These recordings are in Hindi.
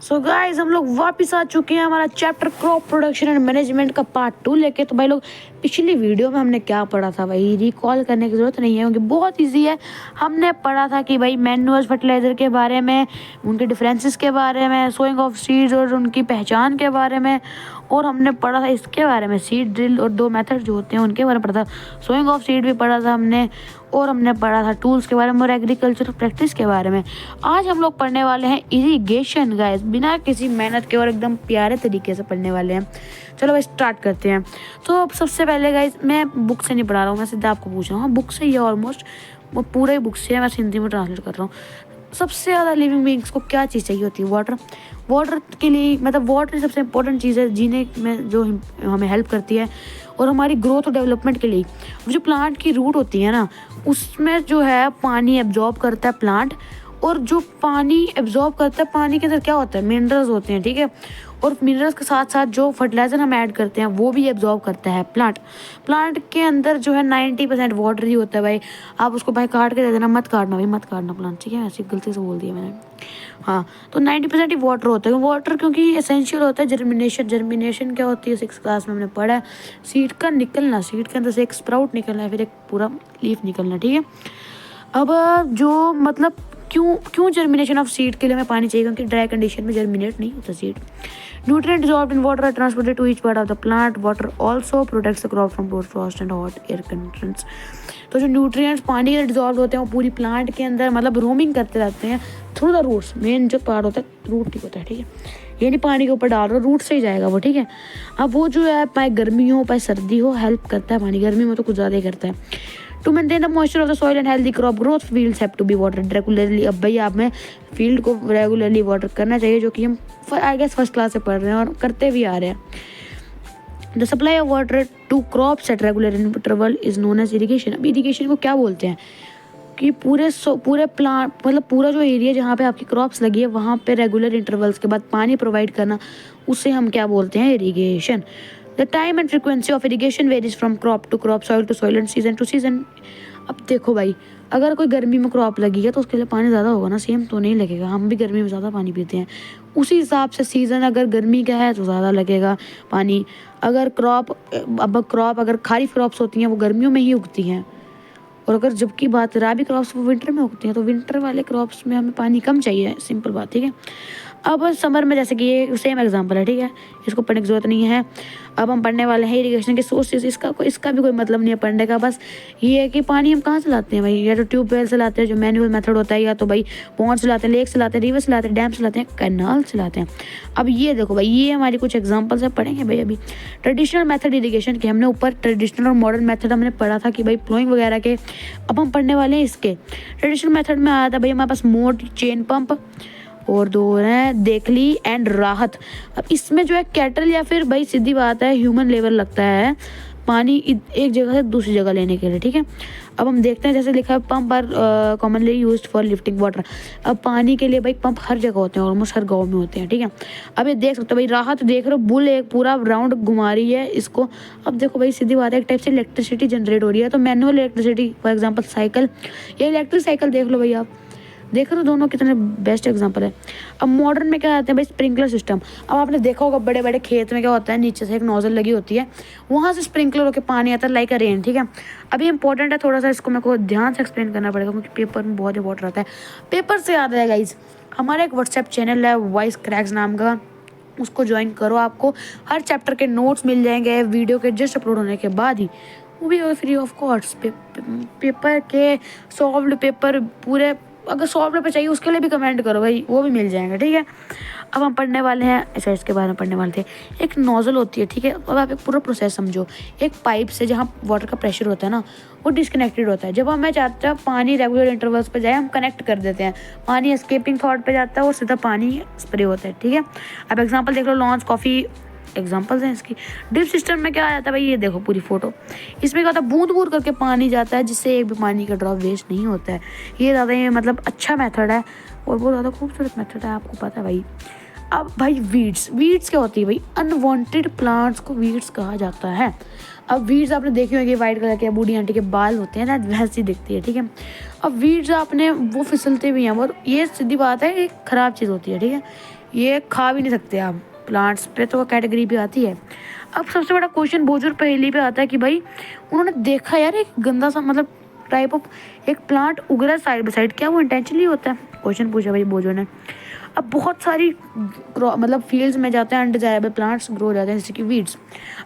सो गाइस हम लोग वापस आ चुके हैं हमारा chapter crop production and management का पार्ट 2 लेके। तो भाई लोग पिछली वीडियो में हमने क्या पढ़ा था भाई, रिकॉल करने की ज़रूरत नहीं है क्योंकि बहुत इजी है। हमने पढ़ा था कि भाई मैन्युअल फर्टिलाइज़र के बारे में, उनके डिफरेंसेस के बारे में, सोइंग ऑफ सीड्स और उनकी पहचान के बारे में, और हमने पढ़ा था इसके बारे में सीड ड्रिल और 2 मेथड जो होते हैं उनके बारे में पढ़ा था। सोइंग ऑफ सीड भी पढ़ा था हमने, और हमने पढ़ा था टूल्स के बारे में और एग्रीकल्चर प्रैक्टिस के बारे में। आज हम लोग पढ़ने वाले हैं इरिगेशन गाइस, बिना किसी मेहनत के और एकदम प्यारे तरीके से पढ़ने वाले हैं। चलो भाई स्टार्ट करते हैं। तो सबसे पहले गाइस मैं बुक से नहीं पढ़ा रहा हूँ, मैं सीधा आपको पूछ रहा हूँ। बुक से ही ऑलमोस्ट वो पूरे बुक से मैं हिंदी में ट्रांसलेट कर रहा हूँ। सबसे ज़्यादा लिविंग बींग्स को क्या चीज़ चाहिए होती है? वाटर। वाटर के लिए मतलब वाटर सबसे इंपॉर्टेंट चीज़ है जीने में, जो हमें हेल्प करती है और हमारी ग्रोथ और डेवलपमेंट के लिए। जो प्लांट की रूट होती है ना, उसमें जो है पानी एब्जॉर्ब करता है प्लांट, और जो पानी एब्जॉर्ब करता है, पानी के अंदर क्या होता है? मिनरल्स होते हैं, ठीक है। और मिनरल्स के साथ साथ जो फर्टिलाइज़र हम ऐड करते हैं वो भी एब्जॉर्ब करता है प्लांट। प्लांट के अंदर जो है 90% वाटर ही होता है भाई। आप उसको भाई काट के दे देना, मत काटना भाई, मत काटना प्लांट, ठीक है। ऐसी गलती से बोल दिया मैंने। हाँ, तो 90% ही वाटर होता है। वाटर क्योंकि एसेंशियल होता है जर्मिनेशन। जर्मिनेशन क्या होती है 6th क्लास में हमने पढ़ा है, सीड का निकलना, सीड के अंदर से एक स्प्राउट निकलना है, फिर एक पूरा लीफ निकलना, ठीक है। अब जो मतलब क्यों जर्मिनेशन ऑफ सीड के लिए हमें पानी चाहिए? क्योंकि ड्राई कंडीशन में जर्मिनेट नहीं होता seed. Nutrient dissolved in water are transported to each part of the plant. Water also protects the crop from both frost and hot air conditions. तो जो न्यूट्रिएंट्स पानी के डिसॉल्व होते हैं वो पूरी प्लांट के अंदर मतलब रोमिंग करते रहते हैं थ्रू द रूट्स। मेन जो पार्ट होता है रूट ही होता है, ठीक है। ये नहीं पानी के ऊपर डाल रहा, रूट से ही जाएगा वो, ठीक है। अब वो जो है चाहे गर्मी हो चाहे सर्दी हो, हेल्प करता है पानी। गर्मी में तो कुछ ज़्यादा ही करता है। To maintain the moisture of the soil and healthy crop growth, fields have to be watered regularly. अब भाई आप में फील्ड को रेगुलरली वाटर करना चाहिए, जो कि हम आई गेस फर्स्ट क्लास से पढ़ रहे हैं और करते भी आ रहे हैं। The supply of water to crops at regular interval is known as irrigation. अब इरिगेशन को क्या बोलते हैं? कि पूरे प्लांट मतलब पूरा जो एरिया जहाँ पे आपकी क्रॉप्स लगी है वहाँ पे रेगुलर इंटरवल्स के बाद पानी प्रोवाइड करना, उसे हम क्या बोलते हैं? Irrigation. The time and frequency of irrigation varies from crop to crop, soil to soil and season to season. अब देखो भाई, अगर कोई गर्मी में क्रॉप लगी है तो उसके लिए पानी ज़्यादा होगा ना, सेम तो नहीं लगेगा। हम भी गर्मी में ज़्यादा पानी पीते हैं, उसी हिसाब से सीज़न अगर गर्मी का है तो ज़्यादा लगेगा पानी। अगर क्रॉप अगर खारिफ क्रॉप्स होती हैं वो गर्मियों में ही उगती हैं, और अगर जबकि बात राबी क्रॉप्स वो विंटर में उगती हैं, तो विंटर वाले क्रॉप्स में हमें पानी कम चाहिए, सिंपल बात, ठीक है। अब समर में जैसे कि ये सेम एग्जांपल है, ठीक है, इसको पढ़ने की जरूरत नहीं है। अब हम पढ़ने वाले हैं इरिगेशन के सोर्सेज। इसका भी कोई मतलब नहीं है पढ़ने का, बस ये है कि पानी हम कहाँ से लाते हैं भाई? या तो ट्यूबवेल से लाते हैं जो मैनुअल मेथड होता है, या तो भाई पॉन्ड से लाते हैं, लेक से लाते हैं, रिवर से लाते हैं, डैम से लाते हैं, कैनाल से लाते हैं। अब ये देखो भाई, ये हमारी कुछ एग्जाम्पल्स है, पढ़ेंगे भाई अभी। ट्रेडिशनल मेथड इरिगेशन के हमने ऊपर ट्रेडिशनल और मॉडर्न मेथड हमने पढ़ा था कि भाई फ्लोइंग वगैरह के। अब हम पढ़ने वाले हैं इसके। ट्रेडिशनल मेथड में आया था भाई हमारे पास मोट, चेन पंप, और 2 हैं देखली एंड राहत। अब इसमें जो है कैटल या फिर भाई सीधी बात है ह्यूमन लेबर लगता है पानी एक जगह से दूसरी जगह लेने के लिए, ठीक है। अब हम देखते हैं, जैसे लिखा है pump are commonly used for lifting water. अब पानी के लिए भाई पंप हर जगह होते हैं, ऑलमोस्ट हर गांव में होते हैं, ठीक है। अब ये देख सकते हो भाई, राहत देख रहे हो, बुल एक पूरा राउंड घुमा रही है इसको। अब देखो भाई सीधी बात है, एक टाइप से इलेक्ट्रिसिटी जनरेट हो रही है, तो manual electricity for example cycle या इलेक्ट्रिक साइकिल देख लो भाई। आप देख रहे हो दोनों कितने बेस्ट एग्जांपल है। अब मॉडर्न में क्या आते हैं भाई? Sprinkler system. अब आपने देखा होगा बड़े बड़े खेत में क्या होता है, नीचे से एक नोजल लगी होती है, वहाँ से स्प्रिंकलर होकर पानी आता है लाइक अ रेन, ठीक है। अभी इंपॉर्टेंट है थोड़ा सा, इसको मेरे को ध्यान से एक्सप्लेन करना पड़ेगा क्योंकि पेपर में बहुत इंपॉर्टेंट रहता है। पेपर से याद है गाइज, हमारा एक व्हाट्सएप चैनल है वॉइस क्रैक्स नाम का, उसको ज्वाइन करो। आपको हर चैप्टर के नोट्स मिल जाएंगे वीडियो के जस्ट अपलोड होने के बाद ही, वो भी फ्री ऑफ कॉस्ट। पेपर के सॉल्व्ड पेपर पूरे, अगर सॉल्व पेपर चाहिए उसके लिए भी कमेंट करो भाई, वो भी मिल जाएंगे, ठीक है। अब हम पढ़ने वाले हैं ऐसा, इसके बारे में पढ़ने वाले थे। एक नोजल होती है, ठीक है। अब आप एक पूरा प्रोसेस समझो। एक पाइप से जहाँ वाटर का प्रेशर होता है ना, वो डिस्कनेक्टेड होता है। जब हमें चाहते हैं पानी रेगुलर इंटरवल्स पे जाए, हम कनेक्ट कर देते हैं, पानी एस्केपिंग थॉट पे जाता है और सीधा पानी स्प्रे होता है, ठीक है। अब एग्जाम्पल देख लो, लॉन्च कॉफ़ी एग्जाम्पल्स हैं इसकी। ड्रिप सिस्टम में क्या आ जाता है भाई? ये देखो पूरी फोटो। इसमें क्या होता है, बूंद बूंद करके पानी जाता है, जिससे एक भी पानी का ड्रॉप वेस्ट नहीं होता है। ये ज़्यादा ये मतलब अच्छा मेथड है और बहुत ज़्यादा खूबसूरत मेथड है, आपको पता है भाई। अब भाई वीड्स क्या होती है भाई? अनवांटेड प्लांट्स को वीड्स कहा जाता है। अब वीड्स आपने देखी होगी, वाइट कलर के बूढ़ी आंटी के बाल होते हैं ना, वैसी दिखती है, ठीक है। अब वीड्स आपने वो फिसलते भी हैं, और ये सीधी बात है, एक ख़राब चीज़ होती है, ठीक है। ये खा भी नहीं सकते आप, प्लांट्स पे तो कैटेगरी भी आती है। अब सबसे बड़ा क्वेश्चन बोझ और पहेली पे आता है कि भाई उन्होंने देखा यार एक गंदा सा मतलब टाइप ऑफ एक प्लांट उग रहा है साइड बाई साइड, क्या वो इंटेंशनली होता है, क्वेश्चन पूछा भाई बोझो ने। अब बहुत सारी मतलब फील्ड्स में जाते हैं अनडिजायरेबल प्लांट्स ग्रो हो जाते हैं जैसे कि वीड्स।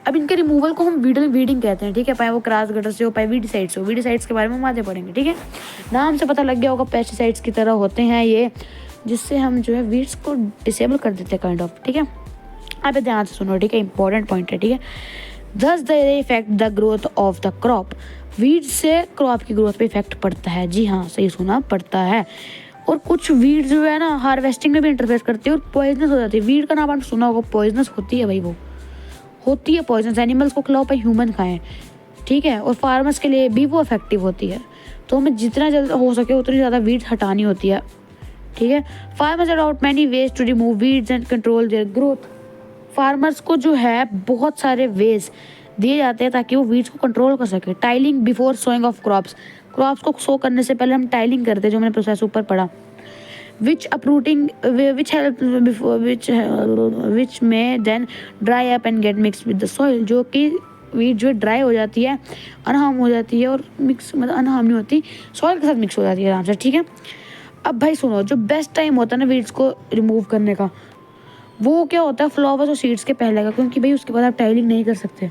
अब इनके रिमूवल को हम वीडिंग कहते हैं, ठीक है, चाहे वो क्रॉस गटर से हो पाए वीडिसाइड्स हो। वीडिसाइड्स के बारे में हम आगे पढ़ेंगे, ठीक है। नाम से पता लग गया होगा पेस्टिसाइड्स की तरह होते हैं ये, जिससे हम जो है वीड्स को डिसेबल कर देते हैं काइंड ऑफ, ठीक है। अब ध्यान से सुनो, ठीक है, इंपॉर्टेंट पॉइंट है, ठीक है। दस the effect the growth of the crop, weeds से क्रॉप की ग्रोथ पे इफेक्ट पड़ता है। जी हाँ, सही सुना, पड़ता है। और कुछ वीड्स जो है ना हार्वेस्टिंग में भी इंटरफेयर करती है और पॉइजनस हो जाती है। वीड का नाम आपने सुना होगा, पॉइजनस होती है भाई, वो होती है पॉइजनस। एनिमल्स को खिलाओ भाई, ह्यूमन खाएं, ठीक है। और फार्मर्स के लिए भी वो इफेक्टिव होती है। तो हमें जितना जल्द हो सके उतनी ज़्यादा वीड्स हटानी होती है, ठीक है। Farmers adopt many ways to remove weeds and control their growth. Farmers को जो है बहुत सारे वेज दिए जाते हैं ताकि वो वीड्स को कंट्रोल कर सके। Tilling before sowing of crops, crops को सो करने से पहले हम टाइलिंग करते हैं, जो मैंने प्रोसेस ऊपर पढ़ा। विच अपरूटिंग विच हेल्प विच में then dry up and get mix with the soil, जो कि वीड जो ड्राई हो जाती है, अनहार्म हो जाती है और मिक्स मतलब अनहार्म नहीं होती, सॉइल के साथ मिक्स हो जाती है आराम से, ठीक है। अब भाई सुनो, जो बेस्ट टाइम होता है ना वीड्स को रिमूव करने का, वो क्या होता है फ्लावर्स और सीड्स के पहले का, क्योंकि भाई उसके बाद आप टाइलिंग नहीं कर सकते।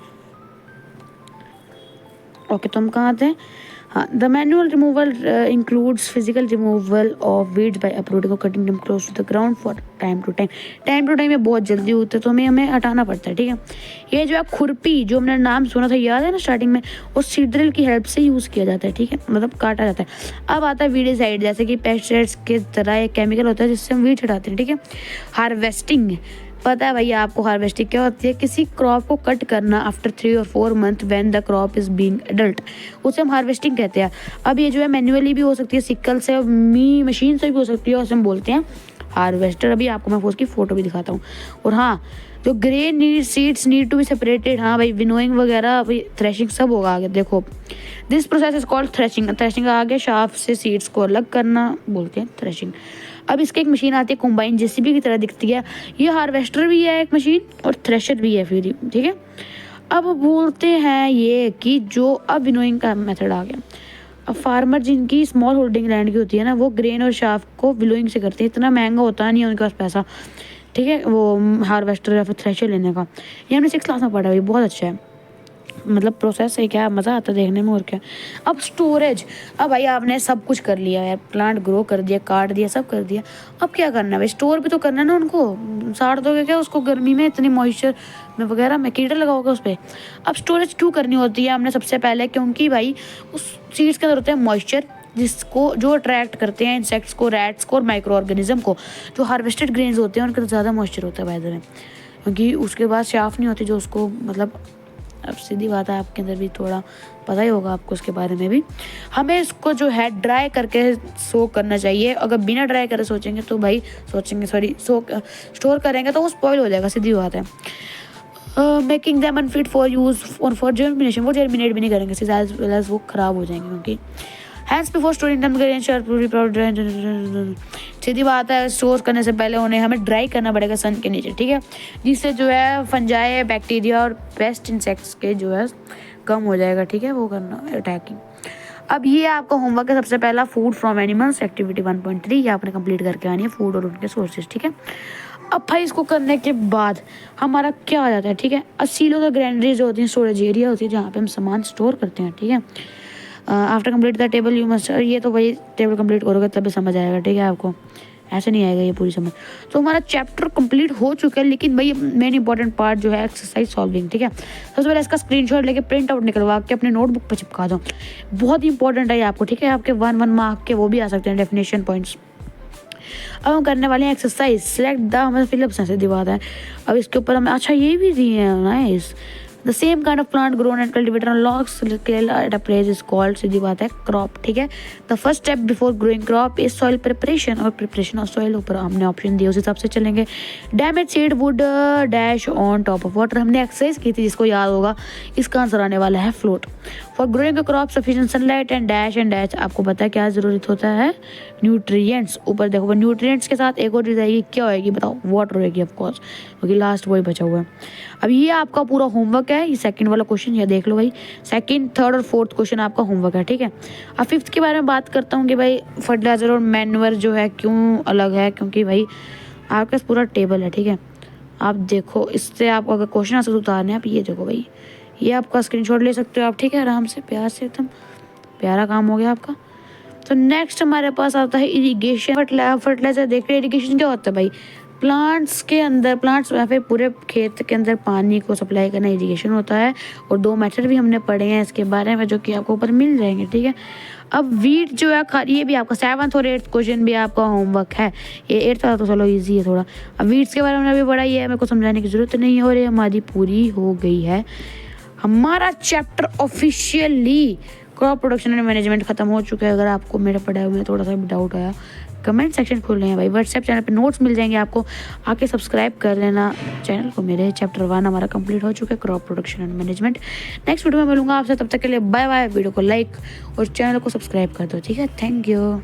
ओके, तो हम कहाँ आते हैं। हाँ, the manual removal includes physical removal of weeds by uprooting और cutting them close to the ground for time to time. ये बहुत जल्दी होता है तो हमें हटाना पड़ता है, ठीक है। ये जो है खुरपी, जो हमने नाम सुना था याद है ना स्टार्टिंग में, और सीडड्रिल की हेल्प से यूज़ किया जाता है, ठीक है, मतलब काटा जाता है। अब आता है वीडिसाइड, जैसे कि पेस्टिसाइड्स के तरह एक केमिकल होता है जिससे हम वीड हटाते हैं, ठीक है। हार्वेस्टिंग, पता है भैया आपको हार्वेस्टिंग क्या होती है, किसी क्रॉप को कट करना आफ्टर 3 और 4 month when the crop is being adult, उसे हम हार्वेस्टिंग कहते हैं। अब ये जो है मैन्युअली भी हो सकती है, सिकल से, मशीन से भी हो सकती है, और उसे हम बोलते हैं हार्वेस्टर। अभी आपको मैं उसकी फोटो भी दिखाता हूँ। और हाँ, जो grain need seeds need to be separated, हाँ भाई, विनोइंग वगैरह, भाई थ्रेशिंग सब होगा आगे, देखो। This process is called threshing. Threshing आगे शाफ्ट से सीड्स को अलग करना बोलते हैं थ्रेशिंग। अब इसकी एक मशीन आती है कॉम्बाइन, जेसीबी की तरह दिखती है। ये हार्वेस्टर भी है एक मशीन और थ्रेशर भी है फिर, ठीक है। अब बोलते हैं ये कि जो अब विनोइंग का मेथड आ गया। अब फार्मर जिनकी स्मॉल होल्डिंग लैंड की होती है ना, वो ग्रेन और शाफ्ट को विनोइंग से करते हैं। इतना महंगा होता नहीं है उनके पास पैसा, ठीक है, वो हार्वेस्टर या फिर थ्रेशर लेने का। ये हमने 6 क्लास में पढ़ा है, बहुत अच्छा है, मतलब प्रोसेस है, क्या मज़ा आता है देखने में और क्या। अब स्टोरेज, अब भाई आपने सब कुछ कर लिया यार, प्लांट ग्रो कर दिया, काट दिया, सब कर दिया, अब क्या करना है भाई, स्टोर भी तो करना है ना उनको। साड़ दोगे क्या उसको गर्मी में, इतनी मॉइस्चर में वगैरह में कीड़े लगाओगे उस पर। अब स्टोरेज क्यों करनी होती है हमने सबसे पहले, क्योंकि भाई उस सीड्स के अंदर होते हैं मॉइस्चर, जिसको जो अट्रैक्ट करते हैं इंसेक्ट्स को, रैट्स को और माइक्रो ऑर्गेनिज्म को। जो हार्वेस्टेड ग्रेन्स होते हैं उनके अंदर ज़्यादा मॉइस्चर होता है बाय द वे, क्योंकि उसके बाद शाफ नहीं होती जो उसको मतलब, अब सीधी बात है, आपके अंदर भी थोड़ा पता ही होगा आपको उसके बारे में भी। हमें इसको जो है ड्राई करके सोक करना चाहिए। अगर बिना ड्राई करे सोचेंगे तो भाई स्टोर करेंगे तो वो स्पॉइल हो जाएगा, सीधी बात है। Making them unfit for use और फॉर जर्मिनेशन, वो जर्मिनेट भी नहीं करेंगे, सीधा वो ख़राब हो जाएंगे, क्योंकि हैंड्स बिफोर स्टोरिंग देम सीधी बात है, स्टोर करने से पहले उन्हें हमें ड्राई करना पड़ेगा सन के नीचे, ठीक है, जिससे जो है फंजाई, बैक्टीरिया और पेस्ट इंसेक्ट्स के जो है कम हो जाएगा, ठीक है, वो करना अटैकिंग। अब ये आपका होमवर्क है सबसे पहला, फूड फ्रॉम एनिमल्स एक्टिविटी 1.3, ये आपने कंप्लीट करके आनी है, फूड और उनके सोर्सेज, ठीक है। अब भाई इसको करने के बाद हमारा क्या आ जाता है, ठीक है, सीलों और ग्रैंडरीज होती हैं, स्टोरेज एरिया होती है जहाँ पे हम सामान स्टोर करते हैं, ठीक है। After complete the table you must, ये तो भाई टेबल कंप्लीट करोगे तभी समझ आएगा, ठीक है, आपको ऐसे नहीं आएगा ये पूरी समझ। तो हमारा चैप्टर कंप्लीट हो चुका है, लेकिन भाई मेन इंपॉर्टेंट पार्ट जो है एक्सरसाइज सॉल्विंग, ठीक है। सबसे पहले इसका स्क्रीनशॉट लेके प्रिंट आउट निकलवा के अपने नोटबुक पर चिपका दो, बहुत इंपॉर्टेंट है आपको, ठीक है। आपके 1 मार्क के वो भी आ सकते हैं डेफिनेशन पॉइंट्स। अब हम करने वाले हैं एक्सरसाइज, सिलेक्ट द, हमें फिलअप्स से दिवा है। अब इसके ऊपर हमें अच्छा ये भी दिए हैं, nice, the same kind of plant grown and cultivated on logs at a place is called, सीधी बात है, क्रॉप, ठीक है। The first step before growing crop is soil preparation, और प्रिपरेशन ऑफ सॉइल ऊपर हमने ऑप्शन दिए उस हिसाब से चलेंगे। Damage seed would dash on top of water, हमने एक्सरसाइज की थी जिसको याद होगा, इसका आंसर आने वाला है float. For growing a crop sufficient sunlight and dash, आपको पता है क्या जरूरत होता है, न्यूट्रिएंट्स। ऊपर देखो न्यूट्रिएंट्स के साथ एक और चीज़ आएगी, क्या होएगी बताओ, वाटर होएगी ऑफकोर्स, क्योंकि लास्ट वही बचा हुआ है। अब ये आपका पूरा होमवर्क है, ये सेकंड वाला क्वेश्चन ये देख लो भाई, सेकंड, थर्ड और फोर्थ क्वेश्चन आपका होमवर्क है, ठीक है। अब फिफ्थ के बारे में बात करता हूँ कि भाई फर्टिलाइजर और मैन्योर जो है क्यों अलग है, क्योंकि भाई आपके पास पूरा टेबल है, ठीक है। आप देखो, इससे आप अगर क्वेश्चन आंसर उतारने आप ये देखो भाई, ये आपका स्क्रीनशॉट ले सकते हो आप, ठीक है, आराम से, प्यार से, एकदम प्यारा काम हो गया आपका। तो नेक्स्ट हमारे पास आता है इरिगेशन। फर्टिलाइजर देख रहे हैं, इरिगेशन क्या होता है भाई, प्लांट्स के अंदर, प्लांट्स या फिर पूरे खेत के अंदर पानी को सप्लाई करना इरिगेशन होता है। और दो मेथड भी हमने पढ़े हैं इसके बारे में, जो कि आपको ऊपर मिल जाएंगे, ठीक है। अब वीट जो है, ये भी आपका 7th और 8th क्वेश्चन भी आपका होमवर्क है। ये 8th वाला तो चलो इजी है थोड़ा। अब वीट्स के बारे में अभी पढ़ा ही है, मेरे को समझाने की जरूरत नहीं है, और ये हमारी पूरी हो गई है। हमारा chapter officially crop production and management खत्म हो चुका है। अगर आपको मेरे पढ़ाई में थोड़ा सा भी डाउट आया, कमेंट सेक्शन खोल रहे हैं भाई, व्हाट्सएप चैनल पे नोट्स मिल जाएंगे आपको, आके सब्सक्राइब कर लेना चैनल को मेरे। चैप्टर 1 हमारा कंप्लीट हो चुका है, crop production and management. Next video में मिलूंगा आपसे, तब तक के लिए बाय बाय। वीडियो को लाइक और चैनल को सब्सक्राइब कर दो, ठीक है। Thank you.